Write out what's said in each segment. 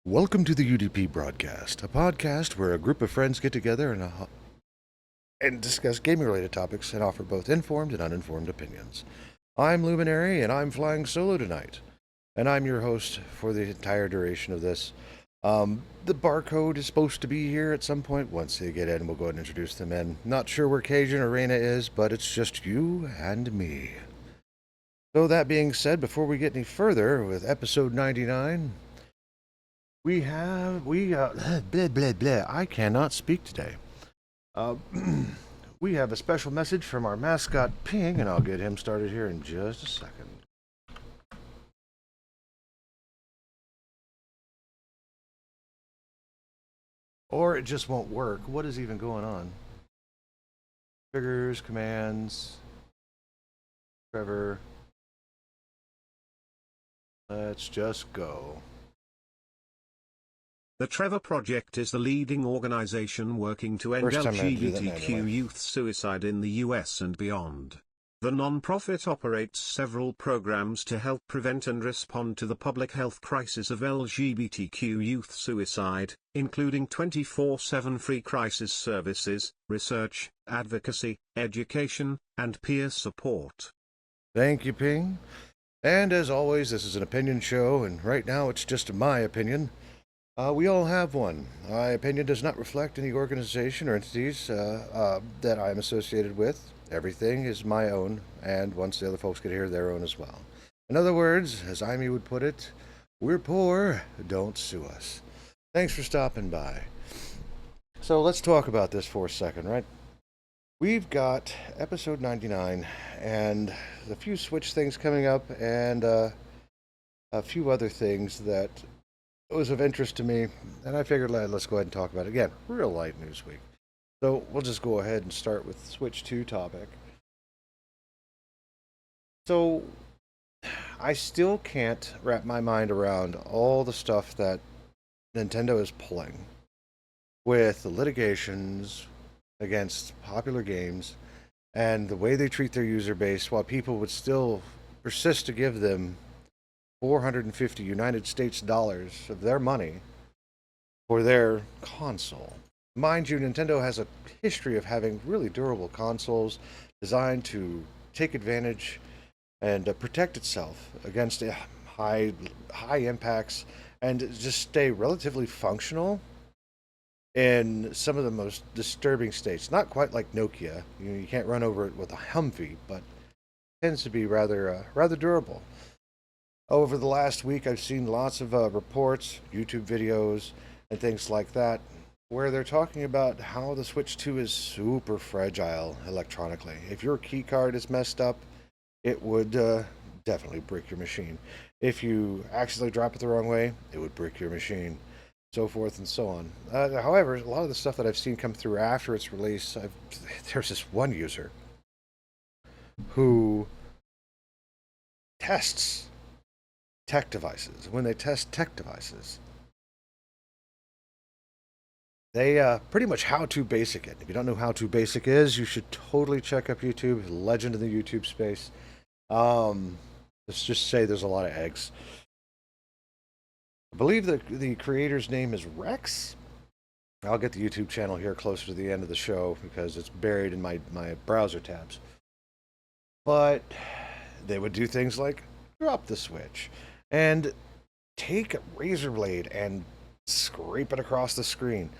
Welcome to the UDP broadcast, a podcast where a group of friends get together and discuss gaming-related topics and offer both informed and uninformed opinions. I'm Luminary, and I'm flying solo tonight, and I'm your host for the entire duration of this. The barcode is supposed to be here at some point. Once they get in, we'll go ahead and introduce them in. Not sure where Cajun or Reina is, but it's just you and me. So that being said, before we get any further with episode 99, blah, blah, blah. I cannot speak today. Uh, we have a special message from our mascot, Ping, and I'll get him started here in just a second. Or it just won't work. What is even going on? Triggers, commands, Trevor. Let's just go. The Trevor Project is the leading organization working to end LGBTQ youth suicide in the US and beyond. The non-profit operates several programs to help prevent and respond to the public health crisis of LGBTQ youth suicide, including 24/7 free crisis services, research, advocacy, education, and peer support. Thank you, Ping. And as always, this is an opinion show, and right now it's just my opinion. We all have one. My opinion does not reflect any organization or entities that I'm associated with. Everything is my own, and once the other folks get here, their own as well. In other words, as Amy would put it, we're poor, don't sue us. Thanks for stopping by. So let's talk about this for a second, right? We've got episode 99, and a few Switch things coming up, and a few other things that was of interest to me, and I figured let's go ahead and talk about it again. Real light news week. So we'll just go ahead and start with Switch 2 topic. So I still can't wrap my mind around all the stuff that Nintendo is pulling with the litigations against popular games and the way they treat their user base, while people would still persist to give them 450 United States dollars of their money for their console. Mind you, Nintendo has a history of having really durable consoles designed to take advantage and protect itself against high impacts and just stay relatively functional in some of the most disturbing states. Not quite like Nokia. You can't run over it with a Humvee, but tends to be rather durable. Over the last week, I've seen lots of reports, YouTube videos, and things like that, where they're talking about how the Switch 2 is super fragile electronically. If your key card is messed up, it would definitely break your machine. If you accidentally drop it the wrong way, it would break your machine, so forth and so on. However, a lot of the stuff that I've seen come through after its release, there's this one user who tests tech devices. When they test tech devices, they pretty much how-to basic it. If you don't know how-to basic is, you should totally check up YouTube. Legend in the YouTube space. Let's just say there's a lot of eggs. I believe that the creator's name is Rex. I'll get the YouTube channel here closer to the end of the show because it's buried in my browser tabs. But they would do things like drop the Switch and take a razor blade and scrape it across the screen.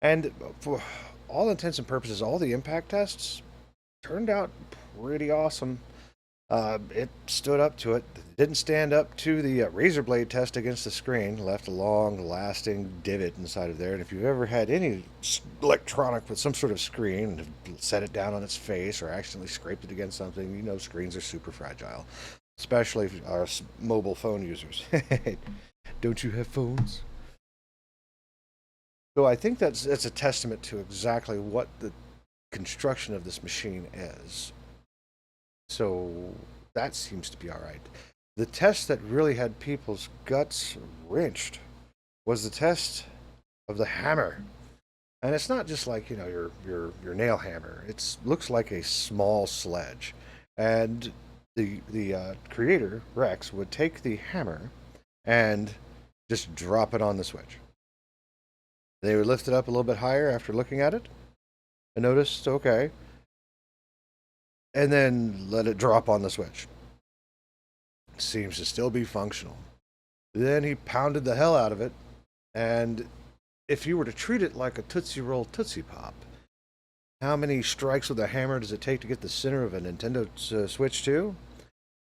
And for all intents and purposes, all the impact tests turned out pretty awesome. It stood up to it. It didn't stand up to the razor blade test against the screen. Left a long-lasting divot inside of there. And if you've ever had any electronic with some sort of screen, set it down on its face or accidentally scraped it against something, you know screens are super fragile. Especially our mobile phone users. Don't you have phones? So I think that's a testament to exactly what the construction of this machine is. So that seems to be all right. The test that really had people's guts wrenched was the test of the hammer. And it's not just like, your nail hammer. It looks like a small sledge. And the creator, Rex, would take the hammer and Just drop it on the Switch. They would lift it up a little bit higher after looking at it and noticed, okay, and then let it drop on the Switch. It seems to still be functional. Then he pounded the hell out of it, and if you were to treat it like a Tootsie Roll Tootsie Pop, how many strikes with a hammer does it take to get the center of a Nintendo Switch 2?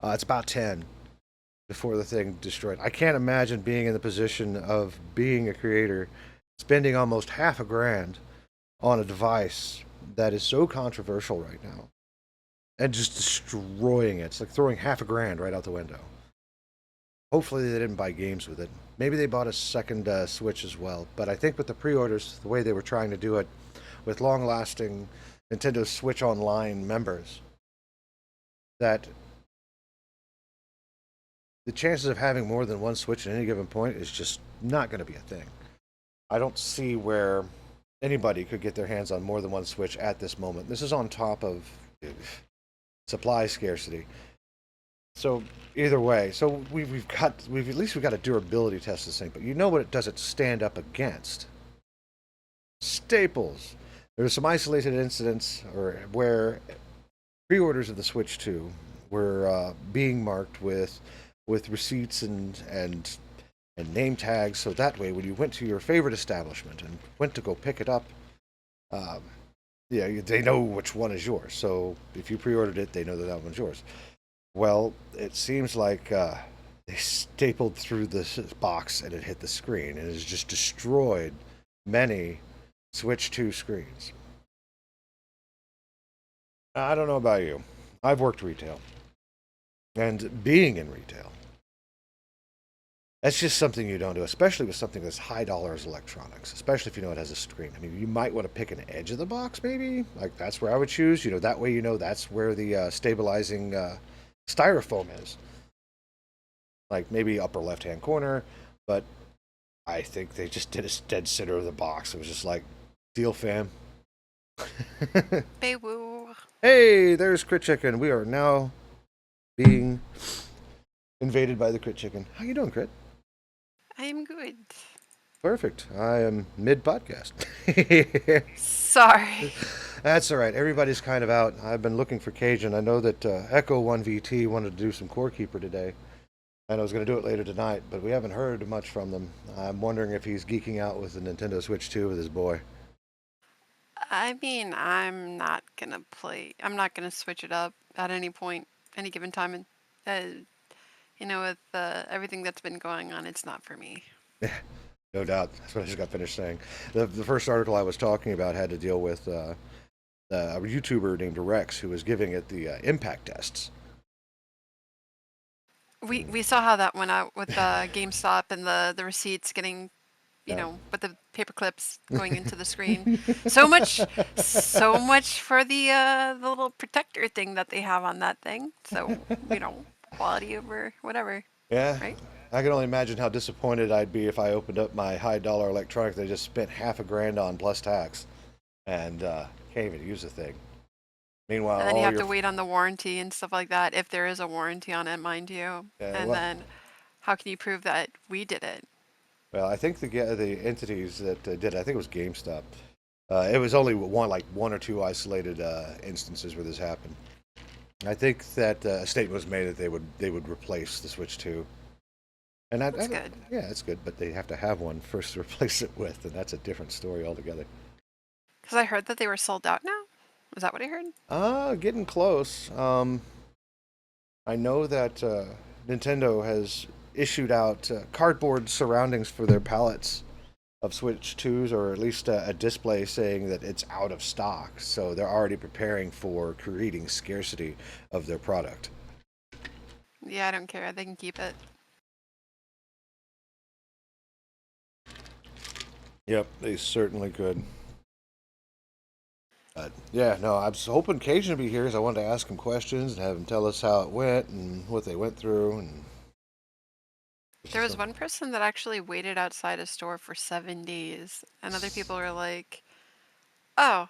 It's about 10 before the thing destroyed. I can't imagine being in the position of being a creator, spending almost $500 on a device that is so controversial right now, and just destroying it. It's like throwing $500 right out the window. Hopefully they didn't buy games with it. Maybe they bought a second Switch as well. But I think with the pre-orders, the way they were trying to do it, with long-lasting Nintendo Switch Online members, that the chances of having more than one Switch at any given point is just not going to be a thing. I don't see where anybody could get their hands on more than one Switch at this moment. This is on top of supply scarcity. So either way, so we've at least got a durability test this thing, but you know what it doesn't stand up against? Staples. There's some isolated incidents where pre-orders of the Switch 2 were being marked with receipts and name tags, so that way when you went to your favorite establishment and went to go pick it up, they know which one is yours. So if you pre-ordered it, they know that one's yours. Well, it seems like they stapled through the box and it hit the screen, and it has just destroyed many Switch 2 screens. I don't know about you. I've worked retail. And being in retail, that's just something you don't do, especially with something that's high dollar as electronics, especially if you know it has a screen. I mean, you might want to pick an edge of the box, maybe. Like, that's where I would choose. You know, that way you know that's where the stabilizing styrofoam is. Like, maybe upper left-hand corner, but I think they just did a dead center of the box. It was just like, deal, fam. Hey, woo. Hey, there's Critchicken. We are now being invaded by the Critchicken. How you doing, Crit? I'm good. Perfect. I am mid-podcast. Sorry. That's all right. Everybody's kind of out. I've been looking for Cajun. I know that Echo 1VT wanted to do some Core Keeper today, and I was going to do it later tonight, but we haven't heard much from them. I'm wondering if he's geeking out with the Nintendo Switch 2 with his boy. I mean, I'm not gonna switch it up at any point, any given time. And, with everything that's been going on, it's not for me. Yeah, no doubt. That's what I just got finished saying. The first article I was talking about had to deal with a YouTuber named Rex who was giving it the impact tests. We saw how that went out with GameStop and the receipts getting, with the paper clips going into the screen. So much for the little protector thing that they have on that thing. So, quality over whatever. Yeah. Right? I can only imagine how disappointed I'd be if I opened up my high dollar electronic that I just spent $500 on plus tax and can't even use the thing. Meanwhile, And then you have to wait on the warranty and stuff like that, if there is a warranty on it, mind you. Yeah, and then how can you prove that we did it? Well, I think the entities that did it, I think it was GameStop. It was only one or two isolated instances where this happened. I think that a statement was made that they would replace the Switch 2. And that's good. Yeah, it's good, but they have to have one first to replace it with, and that's a different story altogether. Because I heard that they were sold out now. Is that what I heard? Getting close. I know that Nintendo has issued out cardboard surroundings for their pallets of Switch 2s, or at least a display saying that it's out of stock. So they're already preparing for creating scarcity of their product. Yeah, I don't care. They can keep it. Yep, they certainly could. But yeah, no, I was hoping Cajun would be here because I wanted to ask him questions and have him tell us how it went and what they went through. And there was one person that actually waited outside a store for 7 days, and other people were like, "Oh,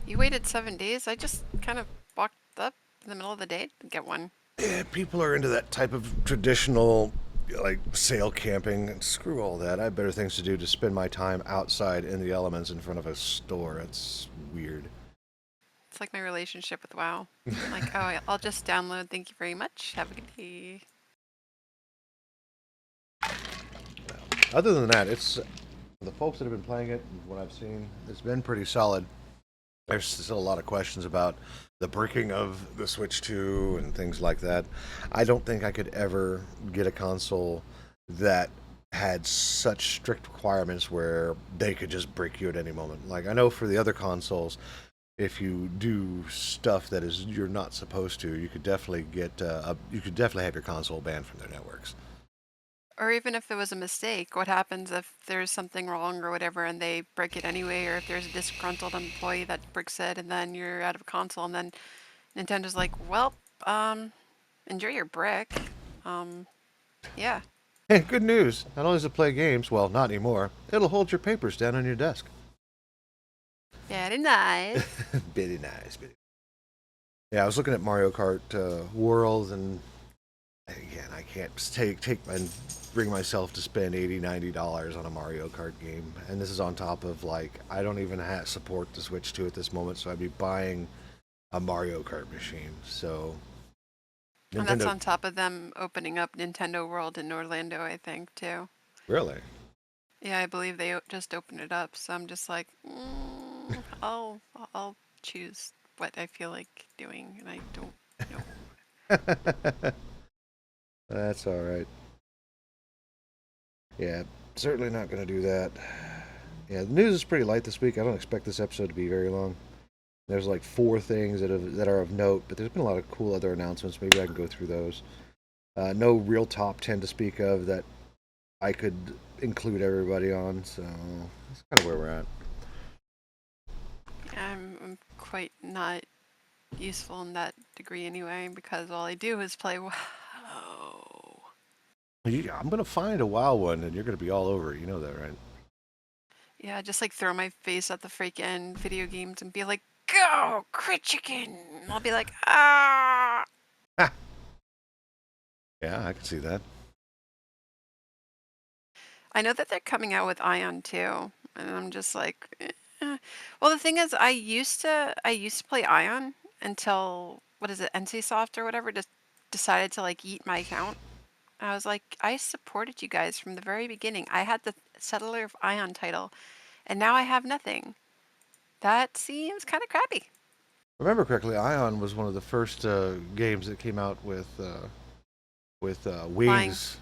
you waited 7 days? I just kind of walked up in the middle of the day to get one." Yeah, people are into that type of traditional like sail camping. Screw all that. I have better things to do to spend my time outside in the elements in front of a store. It's weird. It's like my relationship with WoW. I'm like, oh, I'll just download. Thank you very much. Have a good day. Other than that, it's the folks that have been playing it, and what I've seen, it's been pretty solid. There's still a lot of questions about the bricking of the Switch 2 and things like that. I don't think I could ever get a console that had such strict requirements where they could just brick you at any moment. Like I know for the other consoles, if you do stuff that is you're not supposed to, you could definitely you could definitely have your console banned from their networks. Or even if it was a mistake, what happens if there's something wrong or whatever and they break it anyway, or if there's a disgruntled employee that bricks it and then you're out of a console and then Nintendo's like, well, enjoy your brick. Yeah. Hey, good news. Not only does it play games, well, not anymore. It'll hold your papers down on your desk. Very nice. Bitty nice, bitty. Yeah, I was looking at Mario Kart World, and again, I can't take and bring myself to spend $80-$90 on a Mario Kart game, and this is on top of like I don't even support the Switch 2 at this moment, so I'd be buying a Mario Kart machine. So And that's Nintendo, on top of them opening up Nintendo World in Orlando, I think, too. really? Yeah, I believe they just opened it up. So I'm just like, I'll choose what I feel like doing, and I don't know. That's all right. Yeah, certainly not going to do that. Yeah, the news is pretty light this week. I don't expect this episode to be very long. There's like 4 things that are of note, but there's been a lot of cool other announcements. Maybe I can go through those. No real top 10 to speak of that I could include everybody on, so that's kind of where we're at. I'm quite not useful in that degree anyway, because all I do is play WoW. I'm going to find a WoW one, and you're going to be all over it. You know that, right? Yeah, just like throw my face at the freaking video games and be like, go, Critchicken! I'll be like, ah! Yeah, I can see that. I know that they're coming out with Ion too, and I'm just like, Well, the thing is, I used to play Ion until what is it, NCSoft or whatever, just decided to like eat my account. I was like, I supported you guys from the very beginning. I had the Settler of Ion title, and now I have nothing. That seems kind of crappy. Remember correctly, Ion was one of the first games that came out with Flying. wings.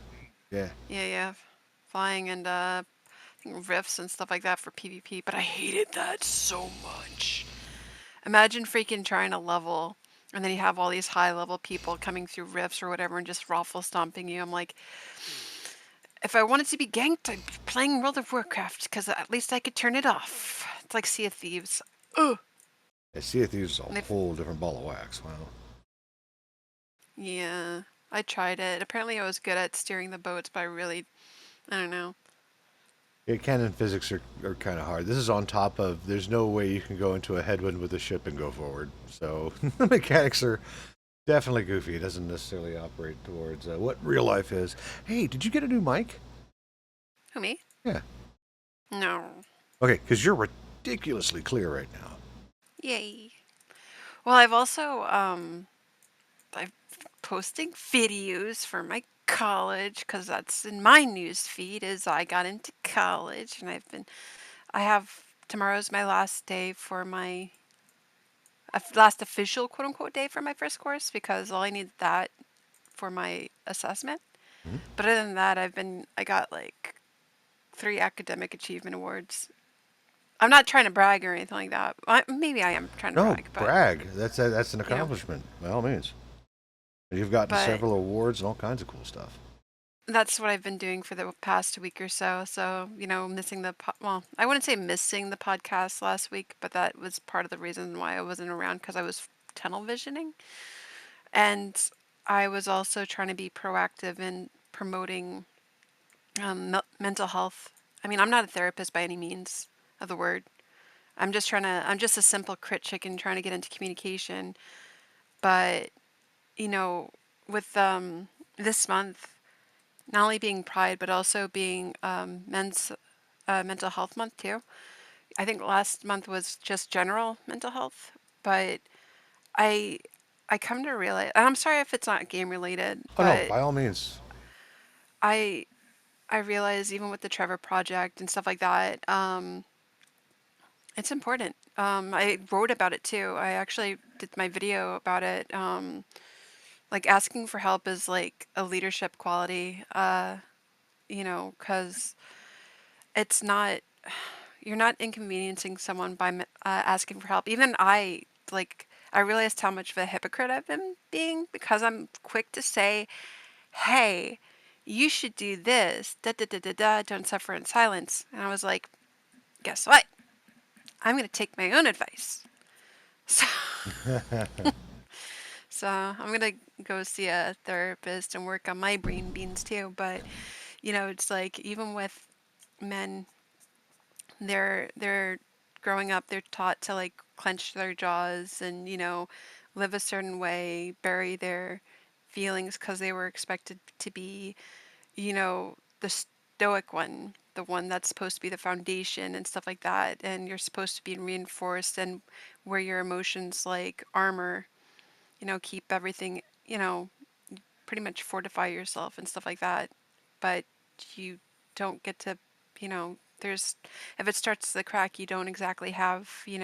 Yeah. Yeah. Flying and I think rifts and stuff like that for PvP, but I hated that so much. Imagine freaking trying to level, and then you have all these high level people coming through rifts or whatever and just raffle stomping you. I'm like, if I wanted to be ganked, I'd be playing World of Warcraft, because at least I could turn it off. It's like Sea of Thieves. Ugh. Yeah, Sea of Thieves is a whole different ball of wax. Wow. Yeah, I tried it. Apparently I was good at steering the boats, but I don't know. Yeah, canon physics are kind of hard. This is on top of, there's no way you can go into a headwind with a ship and go forward. So the mechanics are definitely goofy. It doesn't necessarily operate towards what real life is. Hey, did you get a new mic? Who, me? Yeah. No. Okay, because you're ridiculously clear right now. Yay. Well, I've also, I'm posting videos for my college, because that's in my news feed, as I got into college, and tomorrow's my last day for my, last official quote unquote day for my first course, because all I need that for my assessment. Mm-hmm. But other than that, I got like 3 academic achievement awards. I'm not trying to brag or anything like that. Maybe I am trying to No, brag, but brag. That's an accomplishment, by all means. You've gotten but several awards and all kinds of cool stuff. that's what I've been doing for the past week or so. So, missing well, I wouldn't say missing the podcast last week, but that was part of the reason why I wasn't around, because I was tunnel visioning. And I was also trying to be proactive in promoting mental health. I mean, I'm not a therapist by any means of the word. I'm just a simple Critchicken trying to get into communication. But, with this month, not only being Pride, but also being Men's Mental Health Month too. I think last month was just general mental health, but I I come to realize, and I'm sorry if it's not game related, Oh no, but by all means. I I realize even with the Trevor Project and stuff like that, it's important. I wrote about it too. I actually did my video about it. Like asking for help is like a leadership quality, because it's not, you're not inconveniencing someone by asking for help. Even I realized how much of a hypocrite I've been being because I'm quick to say, hey, you should do this, da da da da da, don't suffer in silence. And I was like, guess what? I'm going to take my own advice. So, so I'm going to go see a therapist and work on my brain beans too. But, it's like even with men, they're growing up, they're taught to like clench their jaws and, live a certain way, bury their feelings because they were expected to be, the stoic one, the one that's supposed to be the foundation and stuff like that. And you're supposed to be reinforced and wear your emotions like armor, keep everything, pretty much fortify yourself and stuff like that. But you don't get to, there's, if it starts to crack, you don't exactly have, you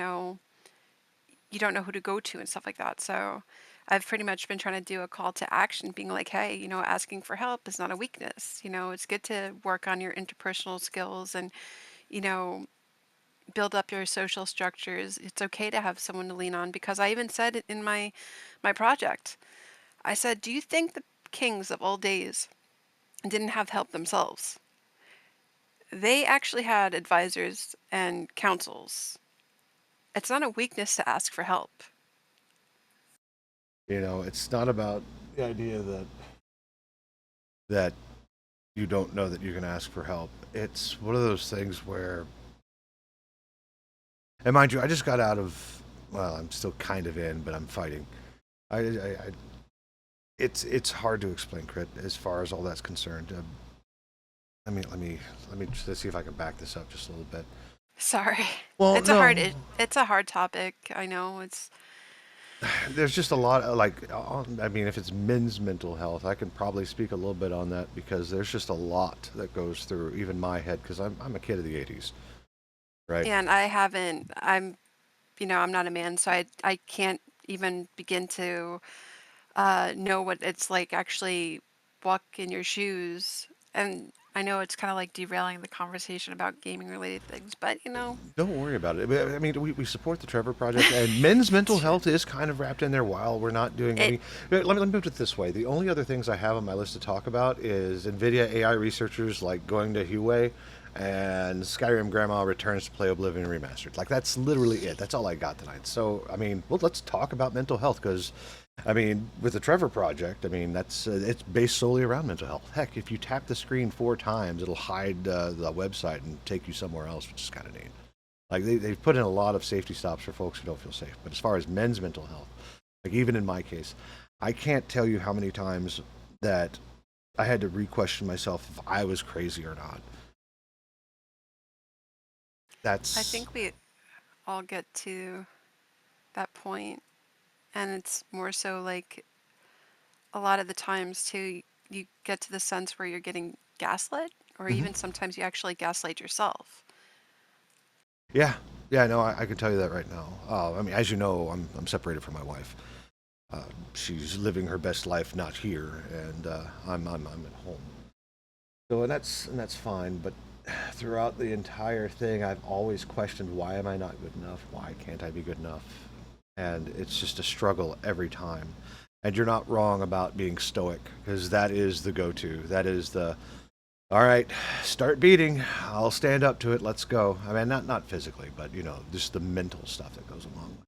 don't know who to go to and stuff like that. So I've pretty much been trying to do a call to action, being like, hey, asking for help is not a weakness. It's good to work on your interpersonal skills and, you know, build up your social structures. It's okay to have someone to lean on because I even said it in my project. I said, do you think the kings of old days didn't have help themselves? They actually had advisors and councils. It's not a weakness to ask for help. It's not about the idea that you don't know that you can ask for help. It's one of those things where, and mind you, I just got out of. Well, I'm still kind of in, but I'm fighting. I it's hard to explain, Crit, as far as all that's concerned. Let me just see if I can back this up just a little bit. Sorry. Well, no, It's a hard topic. I know it's there's just a lot of I mean, if it's men's mental health, I can probably speak a little bit on that because there's just a lot that goes through even my head because I'm a kid of the '80s, right? and I'm not a man, so I can't even begin to know what it's like actually walk in your shoes. And I know it's kind of like derailing the conversation about gaming related things, but Don't worry about it. I mean, we support the Trevor Project, and men's mental health is kind of wrapped in there while we're not doing it any. Let me put it this way: the only other things I have on my list to talk about is NVIDIA AI researchers like going to Huawei, and Skyrim Grandma returns to play Oblivion Remastered. Like that's literally it. That's all I got tonight. So I mean, well, let's talk about mental health because I mean, with the Trevor Project, I mean, that's it's based solely around mental health. Heck, if you tap the screen 4 times, it'll hide the website and take you somewhere else, which is kind of neat. Like they've put in a lot of safety stops for folks who don't feel safe. But as far as men's mental health, like even in my case, I can't tell you how many times that I had to re-question myself if I was crazy or not. I That's think we all get to that point, and it's more so like a lot of the times too, you get to the sense where you're getting gaslit, or Mhm. even sometimes you actually gaslight yourself. Yeah, yeah. No, I can tell you that right now. I mean, as you know, I'm separated from my wife. Uh, she's living her best life not here, and I'm at home. So and that's fine. But throughout the entire thing, I've always questioned why am I not good enough? Why can't I be good enough? And it's just a struggle every time. And you're not wrong about being stoic because that is the go-to. That is the all right, start beating. I'll stand up to it. Let's go. I mean, not physically, but just the mental stuff that goes along with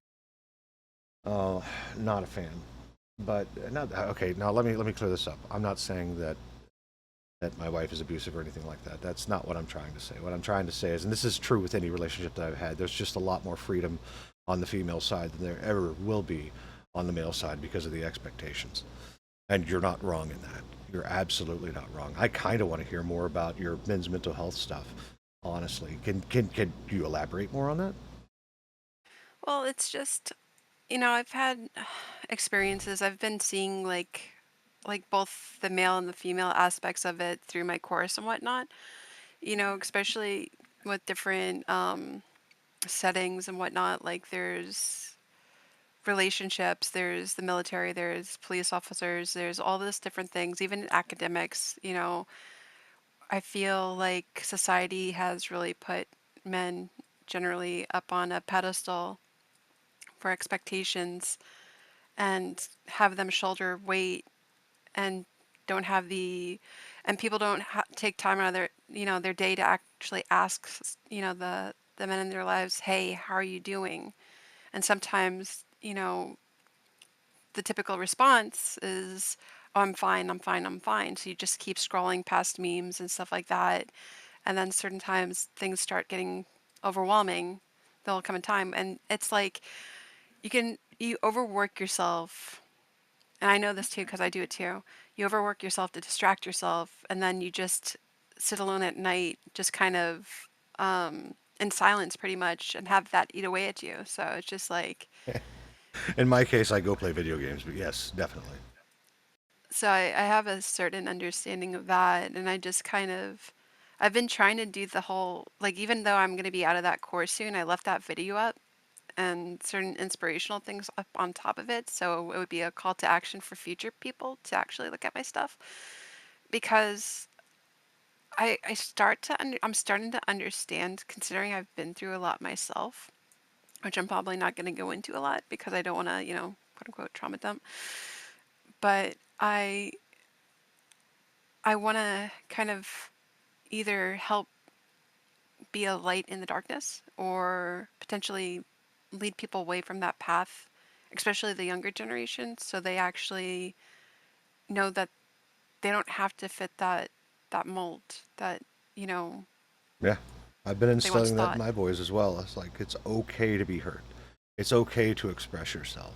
it. Oh, not a fan. But not okay. Now let me clear this up. I'm not saying that my wife is abusive or anything like that. That's not what I'm trying to say. What I'm trying to say is, and this is true with any relationship that I've had, there's just a lot more freedom on the female side than there ever will be on the male side because of the expectations. And you're not wrong in that. You're absolutely not wrong. I kind of want to hear more about your men's mental health stuff. Honestly, can you elaborate more on that? Well, it's just, I've had experiences. I've been seeing like both the male and the female aspects of it through my course and whatnot. Especially with different settings and whatnot. Like there's relationships, there's the military, there's police officers, there's all this different things, even in academics. I feel like society has really put men generally up on a pedestal for expectations and have them shoulder weight and don't have the and people don't take time out of their day to actually ask the men in their lives, hey, how are you doing? And sometimes the typical response is, oh, I'm fine, I'm fine, I'm fine. So you just keep scrolling past memes and stuff like that. And then certain times things start getting overwhelming. There'll come a time, and it's like you overwork yourself. And I know this too because I do it too. You overwork yourself to distract yourself, and then you just sit alone at night, just kind of in silence pretty much, and have that eat away at you. So it's just like, In my case, I go play video games, but yes, definitely. so I have a certain understanding of that, and I've been trying to do the whole, like, even though I'm going to be out of that course soon, I left that video up and certain inspirational things up on top of it. So it would be a call to action for future people to actually look at my stuff because I'm starting to understand, considering I've been through a lot myself, which I'm probably not going to go into a lot because I don't want to, quote unquote trauma dump. But I want to kind of either help be a light in the darkness or potentially lead people away from that path, especially the younger generation, so they actually know that they don't have to fit that mold that, you know, Yeah, I've been they once instilling that in thought. my boys as well. It's like it's okay to be hurt. It's okay to express yourself.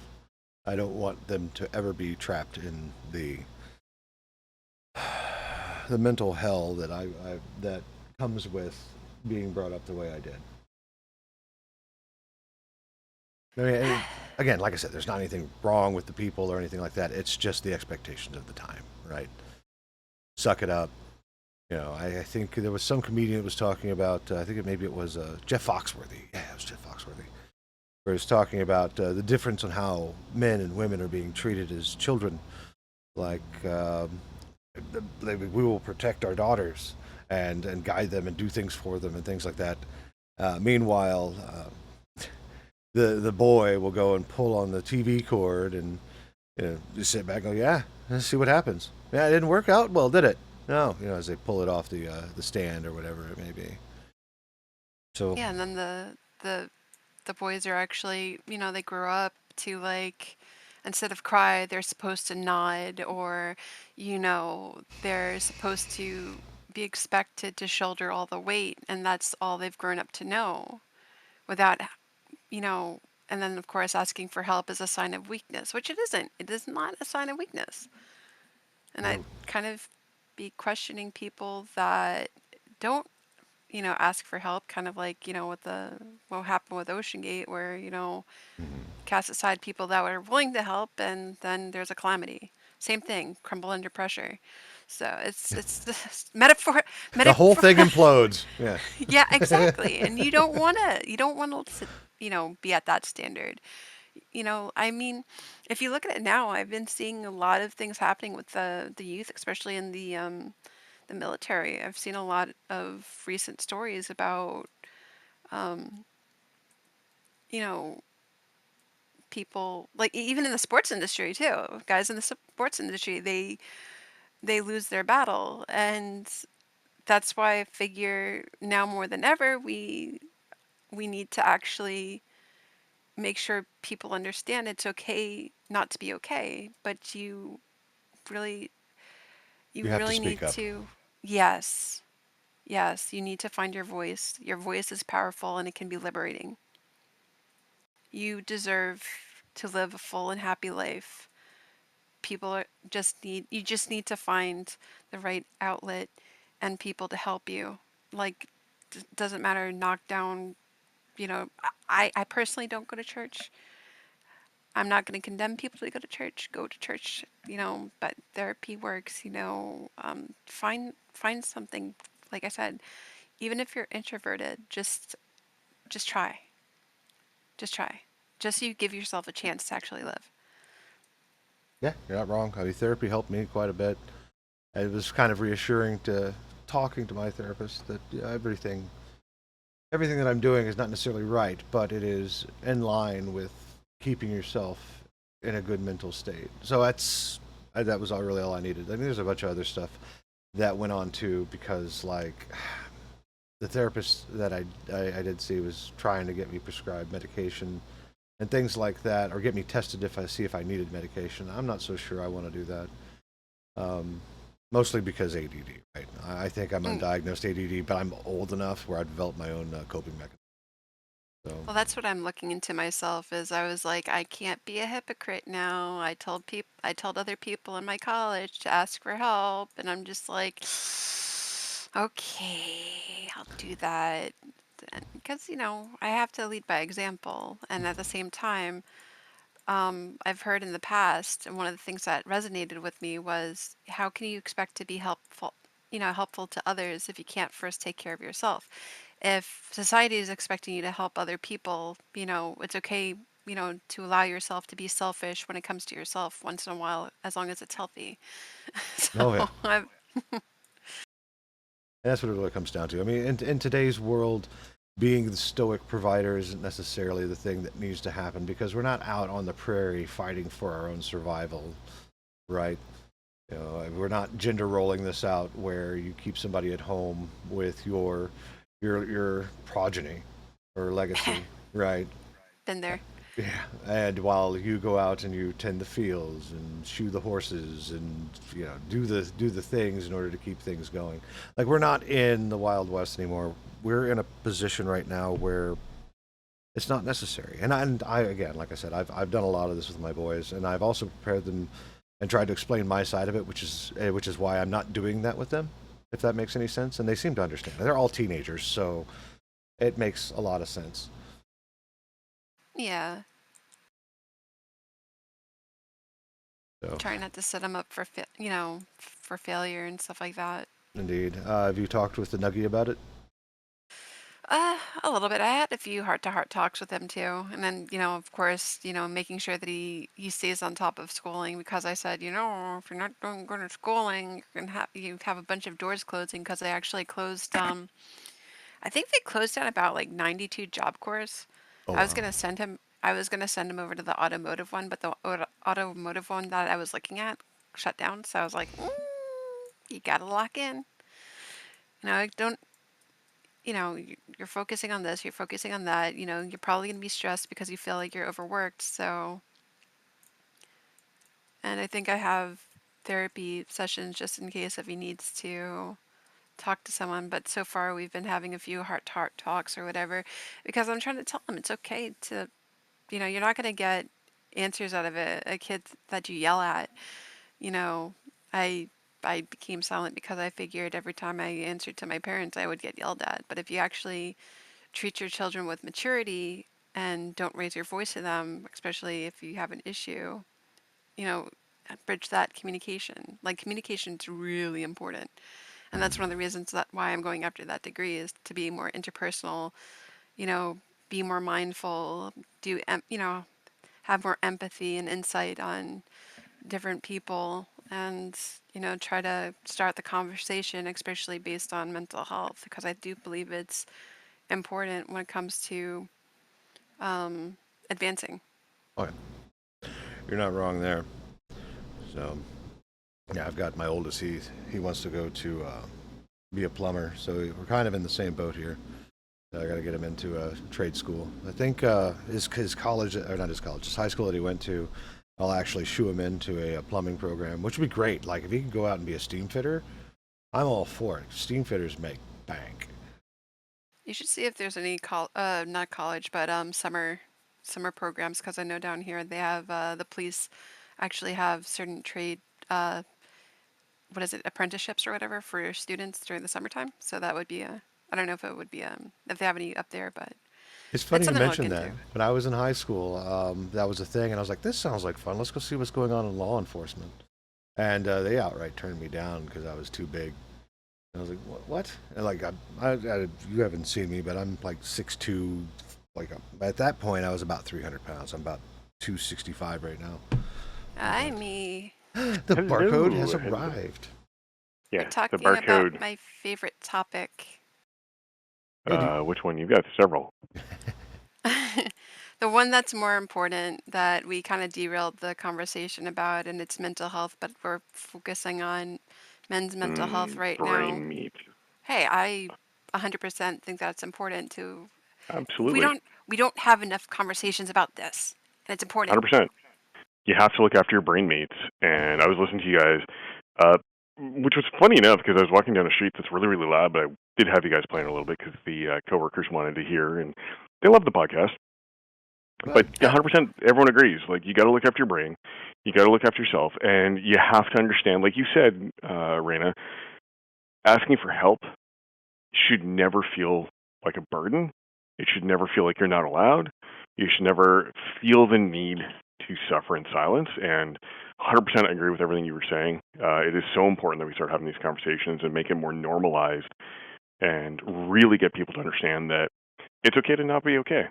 I don't want them to ever be trapped in the mental hell I that comes with being brought up the way I did. I mean, again, like I said, there's not anything wrong with the people or anything like that. It's just the expectations of the time, right? Suck it up. I think there was some comedian that was talking about. I think maybe it was Jeff Foxworthy. Yeah, it was Jeff Foxworthy. Where he was talking about the difference on how men and women are being treated as children. Like we will protect our daughters and guide them and do things for them and things like that. Meanwhile, the boy will go and pull on the TV cord and just sit back and go, yeah, let's see what happens. Yeah, it didn't work out well, did it? No, as they pull it off the stand or whatever it may be. So Yeah, and then the boys are actually, they grow up to, like, instead of cry, they're supposed to nod, or they're supposed to be expected to shoulder all the weight, and that's all they've grown up to know without, you know, and then of course asking for help is a sign of weakness, which it isn't. It is not a sign of weakness. And I'd no, kind of be questioning people that don't, ask for help, kind of like, with what happened with Ocean Gate, where, mhm. cast aside people that were willing to help, and then there's a calamity. Same thing, crumble under pressure. So it's this The whole metaphor. thing implodes. Yeah. Yeah, exactly. And you don't want to be at that standard. I mean, if you look at it now, I've been seeing a lot of things happening with the youth, especially in the military. I've seen a lot of recent stories about um, you know, people, like, even in the sports industry too. Guys in the sports industry, they lose their battle, and that's why I figure now more than ever we need to actually make sure people understand it's okay not to be okay, but really you You have to really speak need up. to. Yes. Yes, you need to find your voice. Your voice is powerful and it can be liberating. You deserve to live a full and happy life. people are you just need to find the right outlet and people to help you. Like, doesn't matter, knock down, I personally don't go to church. I'm not going to condemn people to go to church. Go to church, but therapy works. Find something. Like I said, even if you're introverted, just try. Just try. Just so you give yourself a chance to actually live. Yeah, you're not wrong. I mean, therapy helped me quite a bit. It was kind of reassuring to talking to my therapist that everything that I'm doing is not necessarily right, but it is in line with keeping yourself in a good mental state. So that was all really all I needed. I mean, there's a bunch of other stuff that went on too, because like the therapist that I did see was trying to get me prescribed medication and things like that, or get me tested if I see if I needed medication. I'm not so sure I want to do that. Um, Mostly because ADD, right? I think I'm Mm. undiagnosed ADD, but I'm old enough where I developed my own coping mechanism. So, Well, that's what I'm looking into myself is I was like, I can't be a hypocrite now. I told other people in my college to ask for help, and I'm just like, okay, I'll do that. Because, I have to lead by example. And at the same time, I've heard in the past, and one of the things that resonated with me was, how can you expect to be helpful to others if you can't first take care of yourself? If society is expecting you to help other people, it's okay, to allow yourself to be selfish when it comes to yourself once in a while, as long as it's healthy. So oh yeah, I've, and that's what it really comes down to. I mean, in today's world, being the stoic provider isn't necessarily the thing that needs to happen, because we're not out on the prairie fighting for our own survival, right? We're not gender rolling this out where you keep somebody at home with your progeny or legacy, right? been there. Yeah, and while you go out and you tend the fields and shoe the horses and do the things in order to keep things going. Like, we're not in the Wild West anymore. We're in a position right now where it's not necessary. And I again, like I said, I've done a lot of this with my boys, and I've also prepared them and tried to explain my side of it, which is why I'm not doing that with them, if that makes any sense. And they seem to understand. They're all teenagers, so it makes a lot of sense. Yeah. So, Try not to set them up for failure and stuff like that. indeed, have you talked with the Nuggie about it? A little bit. I had a few heart-to-heart talks with him too, and then of course, making sure that he stays on top of schooling because I said, if you're not going to schooling, you have a bunch of doors closing because they actually closed. I think they closed down about like 92 job corps. Oh I was wow. gonna send him. I was gonna send him over to the automotive one, but the automotive one that I was looking at shut down. So I was like, you gotta lock in. Don't you're focusing on this, you're focusing on that, you're probably going to be stressed because you feel like you're overworked. So, and I think I have therapy sessions just in case if he needs to talk to someone. But so far, we've been having a few heart to heart talks or whatever because I'm trying to tell him it's okay to, you're not going to get answers out of a kid that you yell at. You know, I. I became silent because I figured every time I answered to my parents, I would get yelled at. But if you actually treat your children with maturity and don't raise your voice to them, especially if you have an issue, you know, bridge that communication. Like communication is really important. And that's one of the reasons that why I'm going after that degree is to be more interpersonal, you know, be more mindful, have more empathy and insight on different people and, try to start the conversation, especially based on mental health, because I do believe it's important when it comes to advancing. Oh yeah. You're not wrong there. So yeah, I've got my oldest. He wants to go to be a plumber, so we're kind of in the same boat here. I got to get him into a trade school. I think his college, or not his college, his high school that he went to, I'll actually shoe him into a plumbing program, which would be great. Like, if he could go out and be a steam fitter, I'm all for it. Steam fitters make bank. You should see if there's any not college, but summer programs, because I know down here they have the police actually have certain trade, what is it, apprenticeships or whatever for students during the summertime. So that would be a, I don't know if it would be, if they have any up there, but It's it's funny you something to look mention that. into. When I was in high school, that was a thing, and I was like, "This sounds like fun. Let's go see what's going on in law enforcement." And they outright turned me down because I was too big. And I was like, "What?" And like, you haven't seen me, but I'm like 6'2". Like at that point, I was about 300 pounds. I'm about 265 right now. I But me. the Hello. barcode has Hello. arrived. We're Yeah, the talking about barcode. my favorite topic. Hey, Which one? You've got several. The one that's more important that we kind of derailed the conversation about, and it's mental health, but we're focusing on men's mental health right now. Brain meat. Hey, I 100% think that's important to. We Absolutely. don't we don't have enough conversations about this, and it's important. 100%. You have to look after your brain mates. And I was listening to you guys, which was funny enough because I was walking down the street that's really, really loud, but I did have you guys playing a little bit because the coworkers wanted to hear, and they love the podcast. But good. 100%, everyone agrees. Like, you got to look after your brain. You got to look after yourself. And you have to understand, like you said, Raina, asking for help should never feel like a burden. It should never feel like you're not allowed. You should never feel the need to suffer in silence. And 100% agree with everything you were saying. It is so important that we start having these conversations and make it more normalized and really get people to understand that it's okay to not be okay.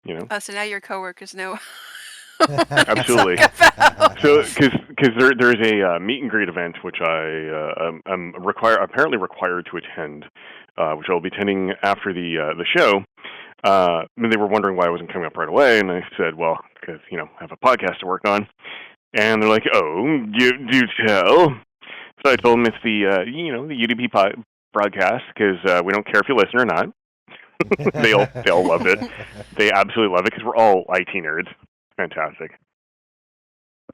You know? Oh, so now your coworkers know Absolutely. about. So, because there's a meet and greet event which I'm apparently required to attend, which I'll be attending after the show. And they were wondering why I wasn't coming up right away, and I said, well, because I have a podcast to work on. And they're like, oh, you do tell. So I told them it's the the UDP broadcast because we don't care if you listen or not. they all love it. They absolutely love it because we're all IT nerds. Fantastic.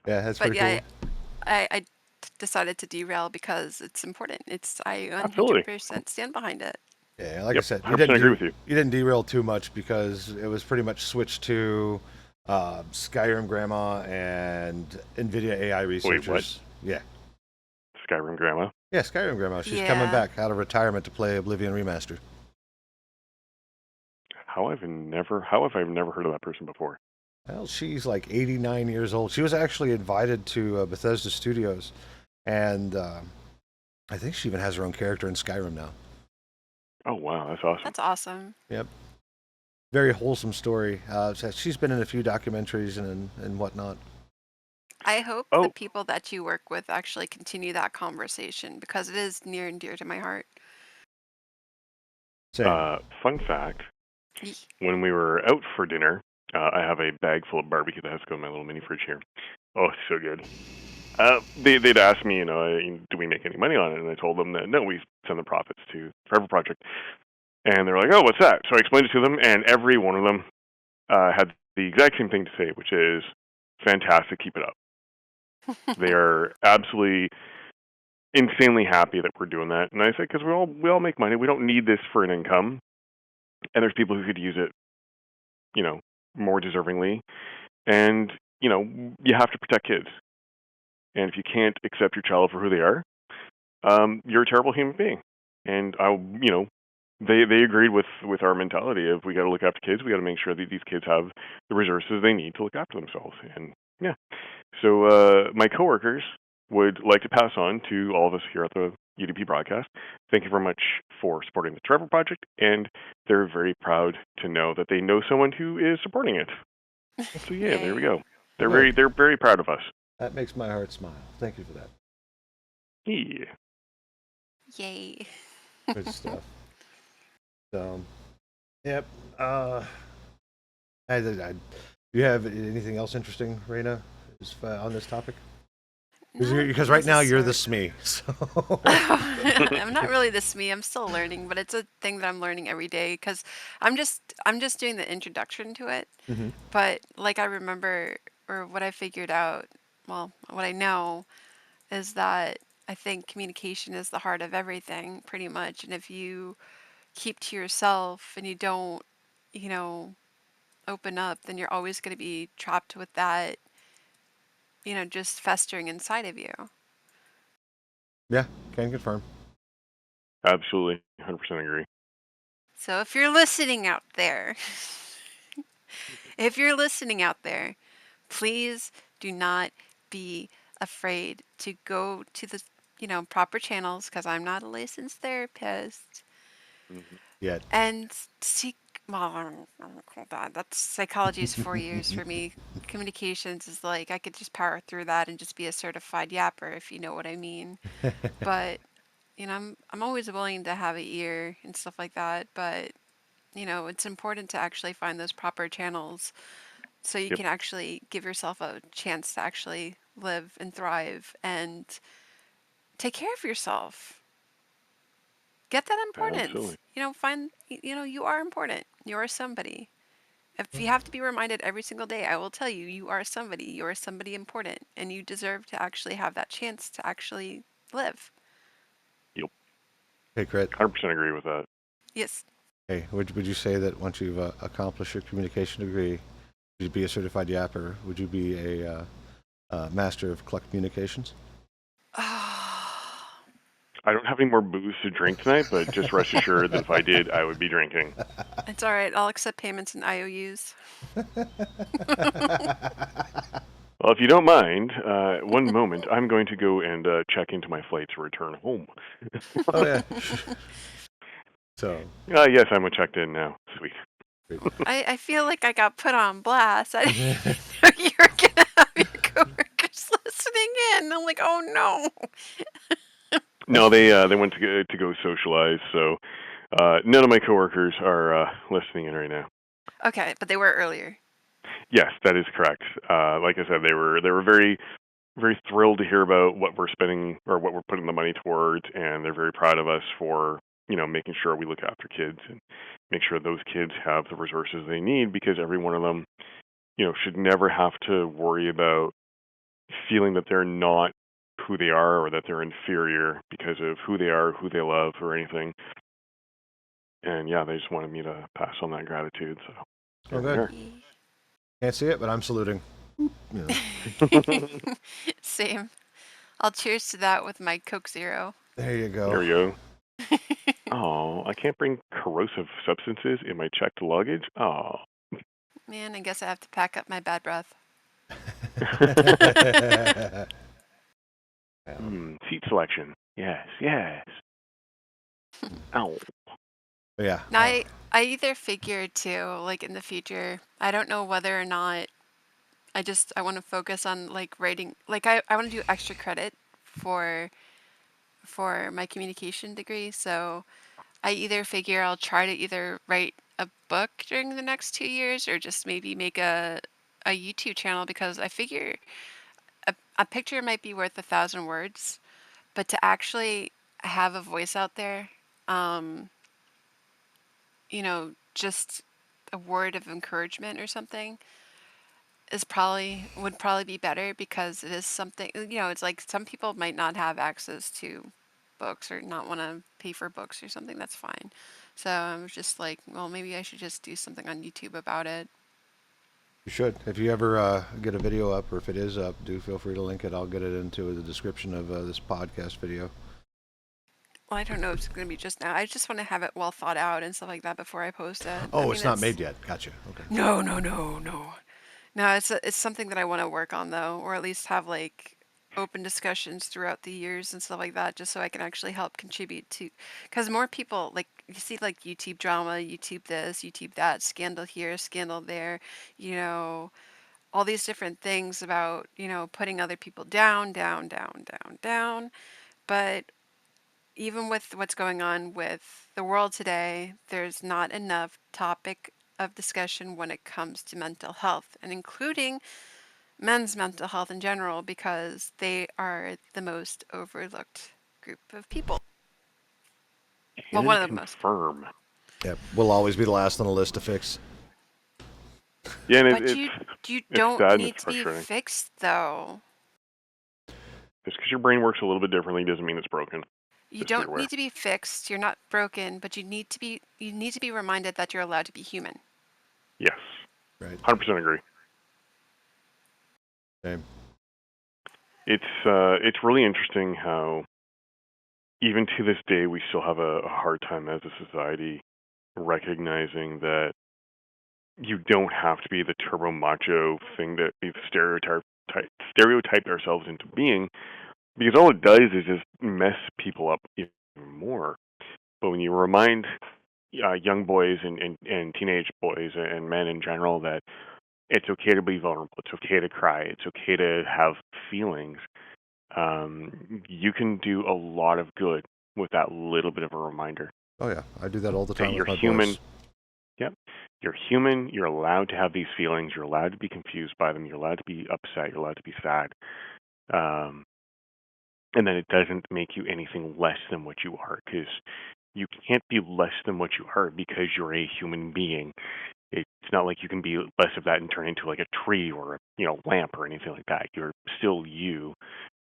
Yeah, that's But pretty yeah, cool. I decided to derail because it's important. I Absolutely. 100% stand behind it. Yeah, like I Yep. said, 100% agree with you. you didn't derail too much because it was pretty much switched to Skyrim Grandma and NVIDIA AI Wait, what? researchers. Yeah, Skyrim Grandma. yeah, Skyrim Grandma. She's coming Yeah. back out of retirement to play Oblivion Remastered. How have I never heard of that person before? Well, she's like 89 years old. She was actually invited to Bethesda Studios, and I think she even has her own character in Skyrim now. Oh wow, that's awesome. That's awesome. Yep. Very wholesome story. So she's been in a few documentaries and whatnot. I hope the Oh, people that you work with actually continue that conversation because it is near and dear to my heart. Same. fun fact: Yee. when we were out for dinner, I have a bag full of barbecue that has to go in my little mini fridge here. Oh, it's so good. They'd asked me, do we make any money on it? And I told them that no, we send the profits to Forever Project. And they're like, oh, what's that? So I explained it to them, and every one of them had the exact same thing to say, which is, fantastic, keep it up. They are absolutely insanely happy that we're doing that. And I said, because we all make money. We don't need this for an income. And there's people who could use it, more deservingly. And, you have to protect kids. And if you can't accept your child for who they are, you're a terrible human being. And they agreed with our mentality of we got to look after kids. We got to make sure that these kids have the resources they need to look after themselves. And yeah, so my coworkers would like to pass on to all of us here at the UDP broadcast. Thank you very much for supporting the Trevor Project, and they're very proud to know that they know someone who is supporting it. So yeah, there we go. Good. They're very proud of us. That makes my heart smile. Thank you for that. Yeah. Yay. Good stuff. So, yep. Do you have anything else interesting, Raina, on this topic? Not Because right now you're the necessarily. SME. So. I'm not really this me. I'm still learning, but it's a thing that I'm learning every day because I'm just doing the introduction to it. Mhm. But like I remember or what I figured out, well, what I know is that I think communication is the heart of everything, pretty much. And if you keep to yourself and you don't, you know, open up, then you're always going to be trapped with that just festering inside of you. Yeah, can confirm. Absolutely, 100% agree. So if you're listening out there, please do not be afraid to go to the, proper channels, because I'm not a licensed therapist, Yet. and seek, well, that's psychology is 4 years for me. Communications is like, I could just power through that and just be a certified yapper, if you know what I mean. But, I'm always willing to have an ear and stuff like that, but it's important to actually find those proper channels so you Yep. can actually give yourself a chance to actually live and thrive and take care of yourself. Get that Absolutely. importance. You are important. You are somebody. If you have to be reminded every single day, I will tell you, you are somebody. You are somebody important, and you deserve to actually have that chance to actually live. Yep. Hey, Crit. 100% agree with that. Yes. Hey, would you say that once you've accomplished your communication degree, would you be a certified yapper? Would you be a master of communications? I don't have any more booze to drink tonight, but just rest assured that if I did, I would be drinking. It's all right. I'll accept payments in IOUs. Well, if you don't mind, one moment, I'm going to go and check into my flight to return home. Oh, yeah. So. Yes, I'm checked in now. Sweet. I feel like I got put on blast. I didn't know you were gonna have your coworkers listening in. I'm like, oh no. No, they went to go socialize, so none of my coworkers are listening in right now. Okay, but they were earlier. Yes, that is correct. Like I said, they were very very thrilled to hear about what we're spending or what we're putting the money towards, and they're very proud of us for making sure we look after kids and make sure those kids have the resources they need, because every one of them should never have to worry about feeling that they're not who they are or that they're inferior because of who they are, who they love, or anything. And yeah, they just wanted me to pass on that gratitude. So Oh, good. Can't see it, but I'm saluting. Same. I'll cheers to that with my Coke Zero. There you go. There we go. Oh, I can't bring corrosive substances in my checked luggage. Oh. Man, I guess I have to pack up my bad breath. Seat selection. Yes, yes. Ow. Yeah. Now, I either figure too, like in the future, I don't know whether or not I want to focus on like writing, like I want to do extra credit for my communication degree. So I either figure I'll try to either write a book during the next 2 years or just maybe make a YouTube channel, because I figure a picture might be worth 1,000 words, but to actually have a voice out there, just a word of encouragement or something would probably be better, because it is something, it's like some people might not have access to books or not want to pay for books or something. That's fine. So I was just like, well, maybe I should just do something on YouTube about it. You should. If you ever get a video up, or if it is up, do feel free to link it. I'll get it into the description of this podcast video. Well, I don't know if it's going to be just now. I just want to have it well thought out and stuff like that before I post it. Oh, it's not made yet. Gotcha. Okay. No. No, it's something that I want to work on though, or at least have like open discussions throughout the years and stuff like that, just so I can actually help contribute to, because more people, like you see like YouTube drama, YouTube this, YouTube that, scandal here, scandal there, all these different things about, putting other people down, down, down, down, down. But even with what's going on with the world today, there's not enough topic of discussion when it comes to mental health, and including men's mental health in general, because they are the most overlooked group of people. Well, one of the most. Confirm. Yep. We'll always be the last on the list to fix. Yeah, and But you don't sad and need it's to be frustrating. fixed though. Just because your brain works a little bit differently doesn't mean it's broken. You Just don't need to be fixed. You're not broken, but you need to be reminded that you're allowed to be human. Yes. Right. 100% agree. Same. It's really interesting how even to this day we still have a hard time as a society recognizing that you don't have to be the turbo macho thing that we've stereotyped ourselves into being, because all it does is just mess people up even more. But when you remind young boys and teenage boys and men in general that it's okay to be vulnerable, it's okay to cry, it's okay to have feelings, you can do a lot of good with that little bit of a reminder Oh yeah, I do that all the that time with you're my human. boys. Yep. You're human. You're allowed to have these feelings. You're allowed to be confused by them. You're allowed to be upset. You're allowed to be sad. Um, and then it doesn't make you anything less than what you are, because you can't be less than what you are because you're a human being. It's not like you can be less of that and turn into like a tree or a lamp or anything like that. You're still you,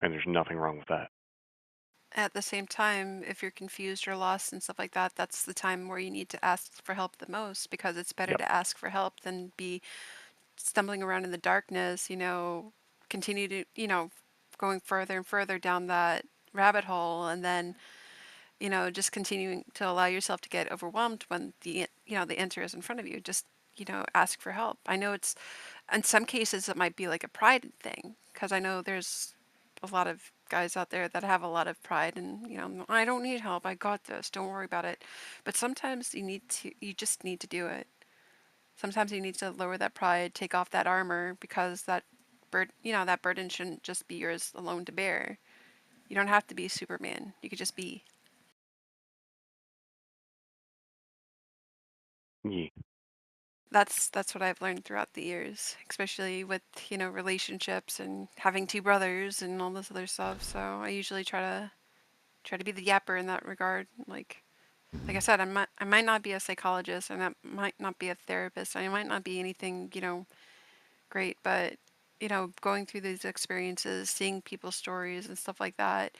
and there's nothing wrong with that. At the same time, if you're confused or lost and stuff like that, that's the time where you need to ask for help the most, because it's better Yep. to ask for help than be stumbling around in the darkness, continue to, going further and further down that rabbit hole, and then, just continuing to allow yourself to get overwhelmed when the answer is in front of you. Just, ask for help. I know it's, in some cases, it might be like a pride thing, because I know there's a lot of guys out there that have a lot of pride and, I don't need help. I got this. Don't worry about it. But sometimes you just need to do it. Sometimes you need to lower that pride, take off that armor, because that burden shouldn't just be yours alone to bear. You don't have to be Superman. You could just be. Yeah. That's what I've learned throughout the years, especially with, relationships and having two brothers and all this other stuff. So I usually try to be the yapper in that regard. Like I said, I might not be a psychologist, and I might not be a therapist. I might not be anything, great, but going through these experiences, seeing people's stories and stuff like that,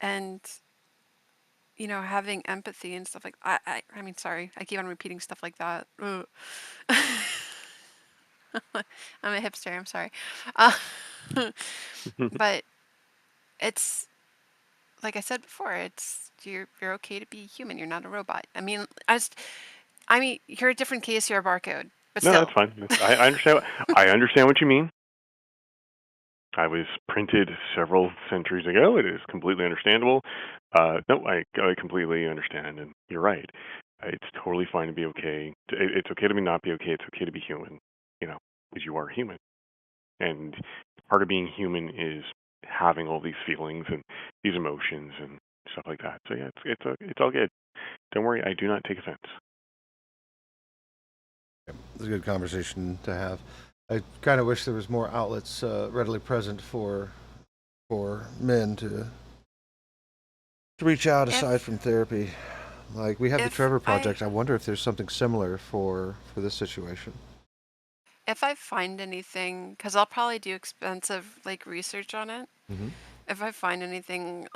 and having empathy and stuff like I mean, sorry, I keep on repeating stuff like that. Ugh. I'm a hipster. I'm sorry, uh, but it's like I said before. It's you're okay to be human. You're not a robot. I mean, you're a different case. You're a barcode, but No, that's still. fine. I understand. I understand what you mean. I was printed several centuries ago. It is completely understandable. No, I completely understand, and you're right. It's totally fine to be okay. It's okay to be not be okay. It's okay to be human, because you are human. And part of being human is having all these feelings and these emotions and stuff like that. So yeah, it's all good. Don't worry, I do not take offense. It's a good conversation to have. I kind of wish there was more outlets readily present for men to reach out aside if from therapy. Like we have the if Trevor I Project. I wonder if there's something similar for this situation. if I find anything, because I'll probably do expensive like research on it. Mm-hmm. If I find anything,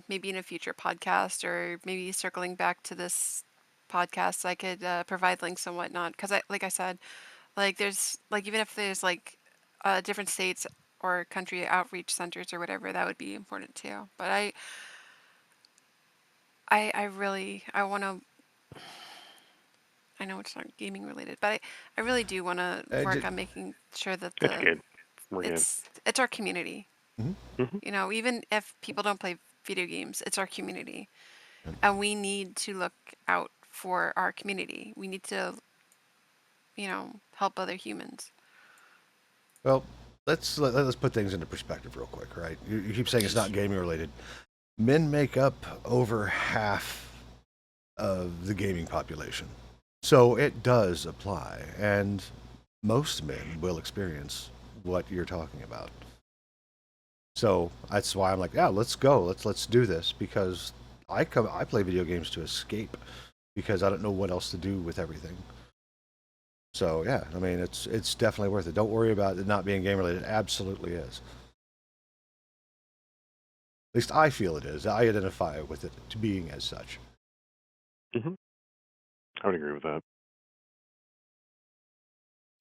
maybe in a future podcast, or maybe circling back to this podcast, I could provide links and whatnot. Because like I said, like there's like even if there's like different states or country outreach centers or whatever, that would be important too. But I really I want to. I know it's not gaming related, but I really do want to work on making sure that It's good. We're good. it's our community. Mm-hmm. Even if people don't play video games, it's our community. And we need to look out for our community. We need to, help other humans. Well, let's put things into perspective real quick, right? You keep saying it's not gaming related. Men make up over half of the gaming population, so it does apply, and most men will experience what you're talking about. So that's why I'm like, yeah, let's go, let's do this, because I play video games to escape because I don't know what else to do with everything. So yeah, I mean it's definitely worth it. Don't worry about it not being game related. It absolutely is. At least I feel it is. I identify with it to being as such. hmm I would agree with that.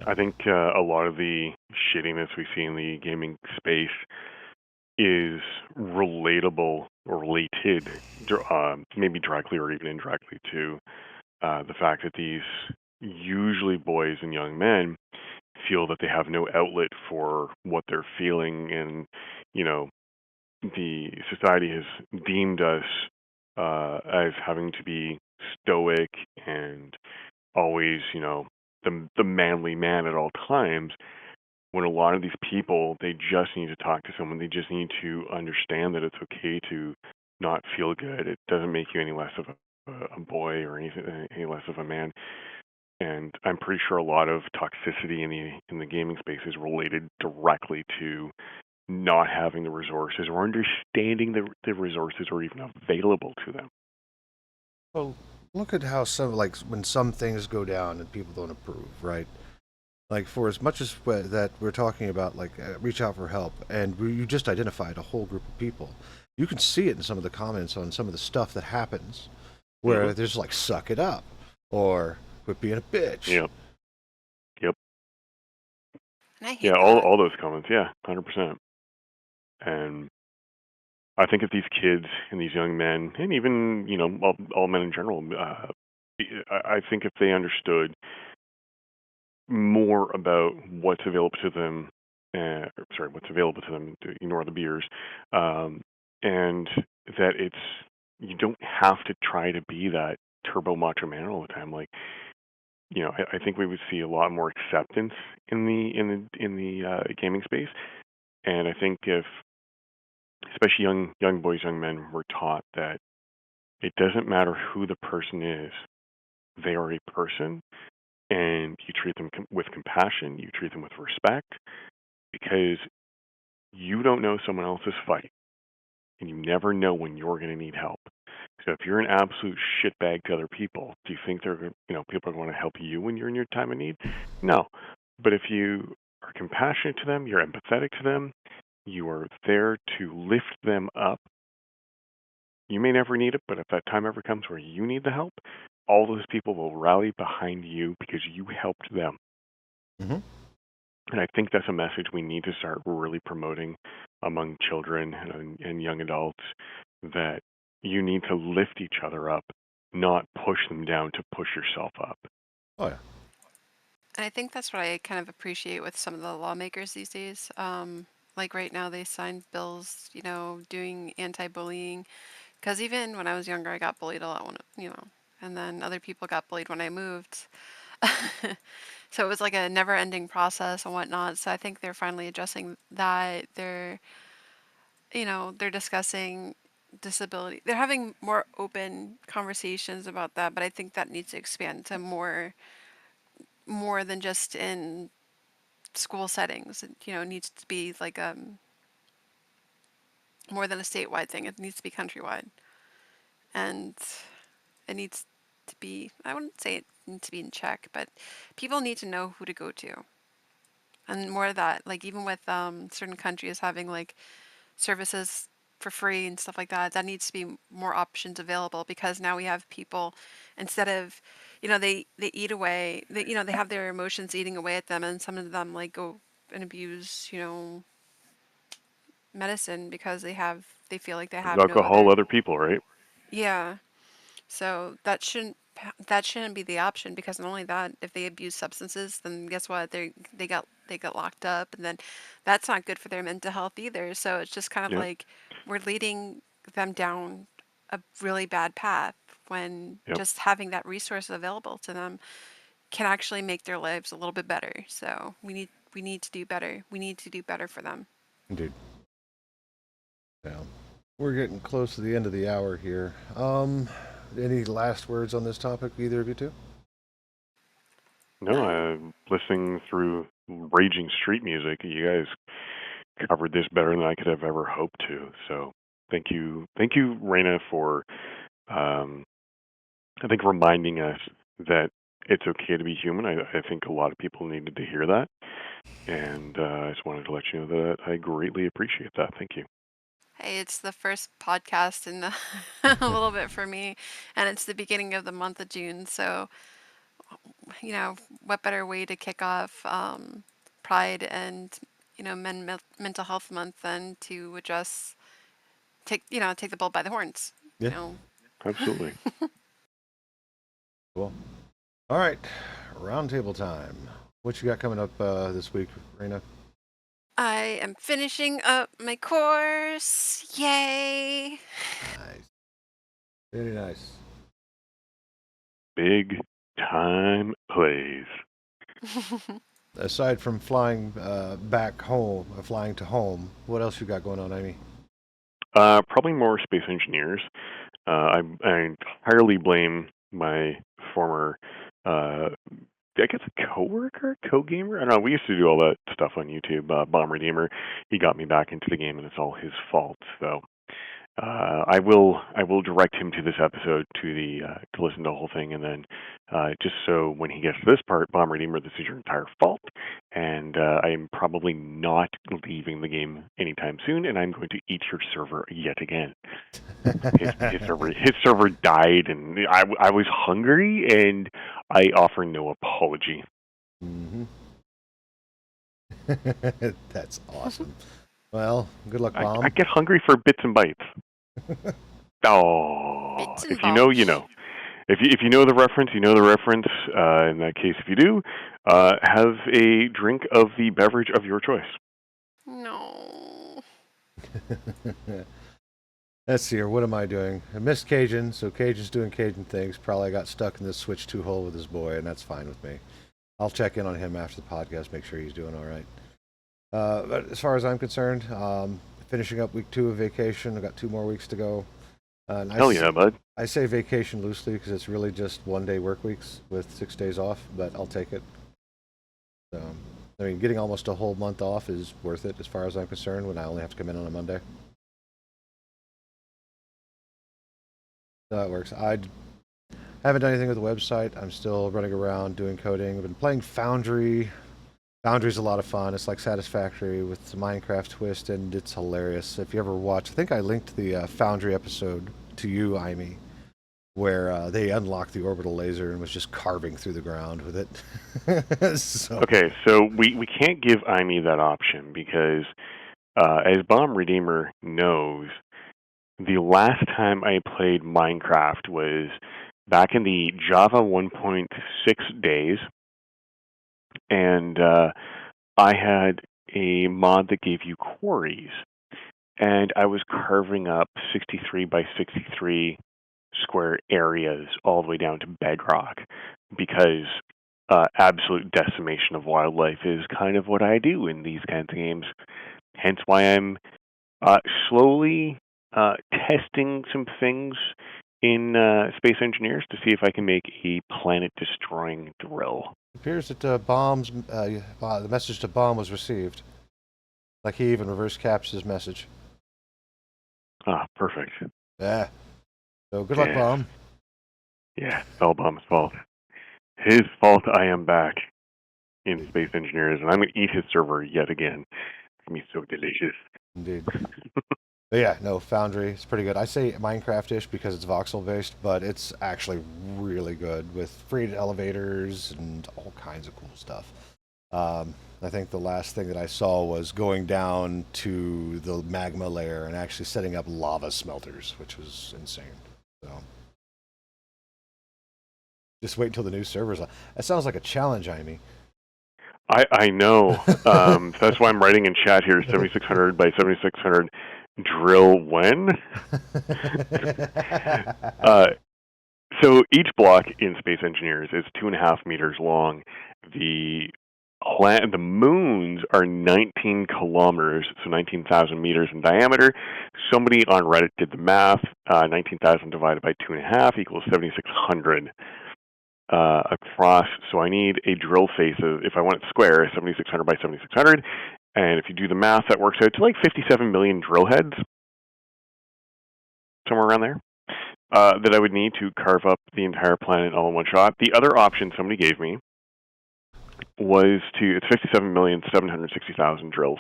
I think a lot of the shittiness we see in the gaming space is relatable or related, maybe directly or even indirectly, to the fact that these usually boys and young men feel that they have no outlet for what they're feeling, and you know, the society has deemed us as having to be stoic and always, the manly man at all times. When a lot of these people, they just need to talk to someone. They just need to understand that it's okay to not feel good. It doesn't make you any less of a boy or anything, any less of a man. And I'm pretty sure a lot of toxicity in the gaming space is related directly to not having the resources or understanding the resources or even available to them. Well, look at how some, like, when some things go down and people don't approve, right? Like, for as much as that we're talking about, like, reach out for help, and you just identified a whole group of people. You can see it in some of the comments on some of the stuff that happens, where Mm-hmm. there's like, suck it up, or quit being a bitch. Yep. Yep. And I Yeah. hate that. All those comments. Yeah. 100%. And I think if these kids and these young men, and even all men in general, I think if they understood more about what's available to them, what's available to them to ignore the beers, and that you don't have to try to be that turbo macho man all the time. Like, I think we would see a lot more acceptance in the gaming space, and I think if especially young boys, young men were taught that it doesn't matter who the person is, they are a person, and you treat them with compassion, you treat them with respect, because you don't know someone else's fight, and you never know when you're going to need help. So if you're an absolute shitbag to other people, do you think people are going to help you when you're in your time of need? No. But if you are compassionate to them, you're empathetic to them, you are there to lift them up. You may never need it, but if that time ever comes where you need the help, all those people will rally behind you because you helped them. Mm-hmm. And I think that's a message we need to start really promoting among children and young adults, that you need to lift each other up, not push them down to push yourself up. Oh yeah. And I think that's what I kind of appreciate with some of the lawmakers these days. Like right now, they signed bills, doing anti-bullying. Because even when I was younger, I got bullied a lot and then other people got bullied when I moved. So it was like a never-ending process and whatnot. So I think they're finally addressing that. They're discussing disability. They're having more open conversations about that, but I think that needs to expand to more than just in school settings. It needs to be like more than a statewide thing. It needs to be countrywide, and it needs to be. I wouldn't say it needs to be in check, but people need to know who to go to, and more of that. Like even with certain countries having like services for free and stuff like that, that needs to be more options available, because now we have people, instead of, they eat away. They have their emotions eating away at them, and some of them like go and abuse medicine because they feel like they There's have no alcohol, other. other people, right? Yeah. So that shouldn't be the option, because not only that, if they abuse substances, then guess what? They got locked up, and then that's not good for their mental health either. So it's just kind of Yep. like we're leading them down a really bad path, when Yep. just having that resource available to them can actually make their lives a little bit better. So we need to do better. We need to do better for them. Indeed. Yeah. We're getting close to the end of the hour here. Any last words on this topic, either of you two? No, listening through raging street music, you guys covered this better than I could have ever hoped to. So thank you, Raina, for um, I think reminding us that it's okay to be human. I think a lot of people needed to hear that, and I just wanted to let you know that I greatly appreciate that. Thank you. Hey, it's the first podcast in a little bit for me, and it's the beginning of the month of June. So, what better way to kick off Pride and mental health month then to address, take the bull by the horns. Yeah. Absolutely. Cool. All right, roundtable time. What you got coming up this week, Raina? I am finishing up my course. Yay! Nice. Very nice. Big time plays. Aside from flying back home, flying to home, what else you got going on, Amy? Probably more Space Engineers. I entirely blame my former, I guess, coworker, co-gamer. I don't know. We used to do all that stuff on YouTube. Bomb Redeemer. He got me back into the game, and it's all his fault. So I will direct him to this episode to listen to the whole thing, and then just so when he gets to this part, Bomb Redeemer, this is your entire fault, and I am probably not leaving the game anytime soon, and I'm going to eat your server yet again. His server died, and I was hungry, and I offer no apology. Mm-hmm. That's awesome. Well, good luck, Bomb. I get hungry for bits and bytes. Oh, Bits and if you know, you know. If you know the reference, you know the reference. In that case, if you do, have a drink of the beverage of your choice. No. Let's see here. What am I doing? I missed Cajun, so Cajun's doing Cajun things. Probably got stuck in the Switch 2 hole with his boy, and that's fine with me. I'll check in on him after the podcast, make sure he's doing all right. But as far as I'm concerned, finishing up week 2 of vacation. I've got 2 more weeks to go. Hell yeah, bud. I say vacation loosely because it's really just 1-day work weeks with 6 days off, but I'll take it. So, I mean, getting almost a whole month off is worth it as far as I'm concerned when I only have to come in on a Monday. So that works. I haven't done anything with the website. I'm still running around doing coding. I've been playing Foundry. Foundry's a lot of fun. It's like Satisfactory with the Minecraft twist, and it's hilarious. If you ever watch, I think I linked the Foundry episode to you, Amy, where they unlocked the orbital laser and was just carving through the ground with it. Okay, so we can't give Amy that option because, as Bomb Redeemer knows, the last time I played Minecraft was back in the Java 1.6 days, and I had a mod that gave you quarries, and I was carving up 63 by 63 square areas all the way down to bedrock because absolute decimation of wildlife is kind of what I do in these kinds of games. Hence why I'm slowly testing some things in Space Engineers to see if I can make a planet-destroying drill. It appears that the message to Bomb was received. Like he even reverse caps his message. Ah, perfect. Yeah. So good luck, Bomb. Yeah, it's all Bomb's fault. His fault I am back in Space Engineers, and I'm going to eat his server yet again. It's going to be so delicious. Indeed. But yeah, no, Foundry, it's pretty good. I say Minecraft-ish because it's voxel-based, but it's actually really good with freight elevators and all kinds of cool stuff. I think the last thing that I saw was going down to the magma layer and actually setting up lava smelters, which was insane. So just wait until the new server's on. That sounds like a challenge, Amy. I know. That's why I'm writing in chat here, 7600 by 7600 drill when? So each block in Space Engineers is 2.5 meters long. The moons are 19 kilometers, so 19,000 meters in diameter. Somebody on Reddit did the math. 19,000 divided by 2.5 equals 7,600 across. So I need a drill face of, if I want it square, 7,600 by 7,600. And if you do the math, that works out to like 57 million drill heads, somewhere around there, that I would need to carve up the entire planet all in one shot. The other option somebody gave me was it's 57,760,000 drills.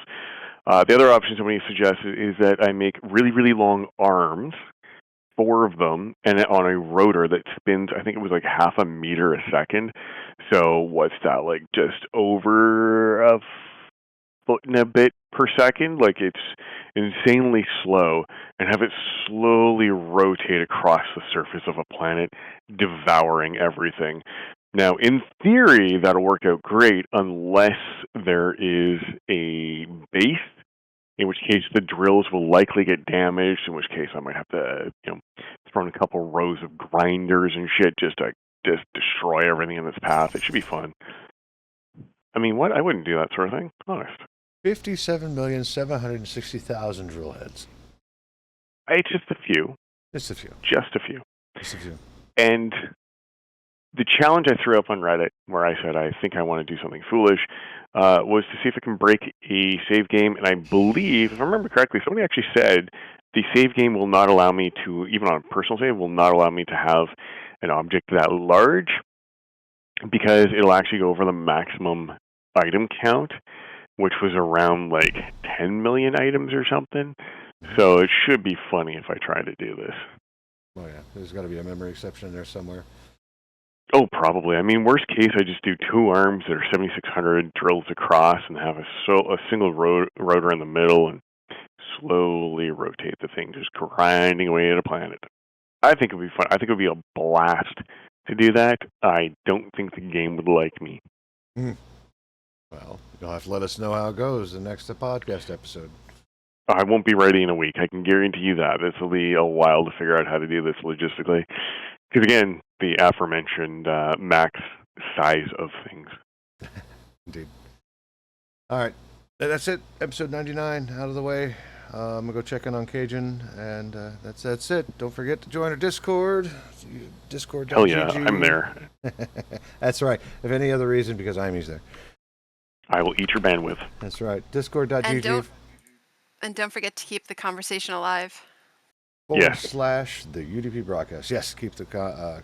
The other option somebody suggested is that I make really, really long arms, 4 of them, and on a rotor that spins, I think it was like 0.5 meter a second. So what's that, like just over a 1.5 bit per second, like it's insanely slow, and have it slowly rotate across the surface of a planet, devouring everything. Now, in theory, that'll work out great unless there is a base, in which case the drills will likely get damaged, in which case I might have to, throw in a couple rows of grinders and shit just to just destroy everything in its path. It should be fun. I mean, what? I wouldn't do that sort of thing, honest. 57,760,000 drill heads. It's just a few. Just a few. Just a few. Just a few. And the challenge I threw up on Reddit, where I said I think I want to do something foolish, was to see if I can break a save game. And I believe, if I remember correctly, somebody actually said the save game will not allow me to, even on a personal save, will not allow me to have an object that large, because it'll actually go over the maximum item count, which was around like 10 million items or something. So it should be funny if I try to do this. Oh yeah, there's got to be a memory exception in there somewhere. Oh, probably. I mean, worst case, I just do 2 arms that are 7,600 drills across and have a single rotor in the middle and slowly rotate the thing, just grinding away at a planet. I think it would be fun. I think it would be a blast to do that. I don't think the game would like me. Well, you'll have to let us know how it goes the next podcast episode. I won't be ready in a week. I can guarantee you that. This will be a while to figure out how to do this logistically. Because, again, the aforementioned max size of things. Indeed. All right. That's it. Episode 99 out of the way. I'm going to go check in on Cajun, and that's it. Don't forget to join our Discord. Discord.gg. Hell yeah, I'm there. That's right. If any other reason, because Imy's there. I will eat your bandwidth. That's right. Discord.gg. And don't forget to keep the conversation alive. Yes. / the UDP broadcast. Yes, keep the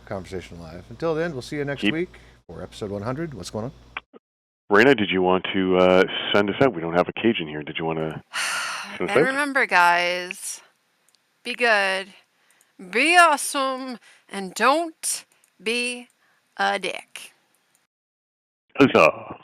conversation alive. Until then, we'll see you next week for episode 100. What's going on? Raina, did you want to send us out? We don't have a Cajun here. Did you want to send us And out? remember, guys, be good, be awesome, and don't be a dick. Huzzah.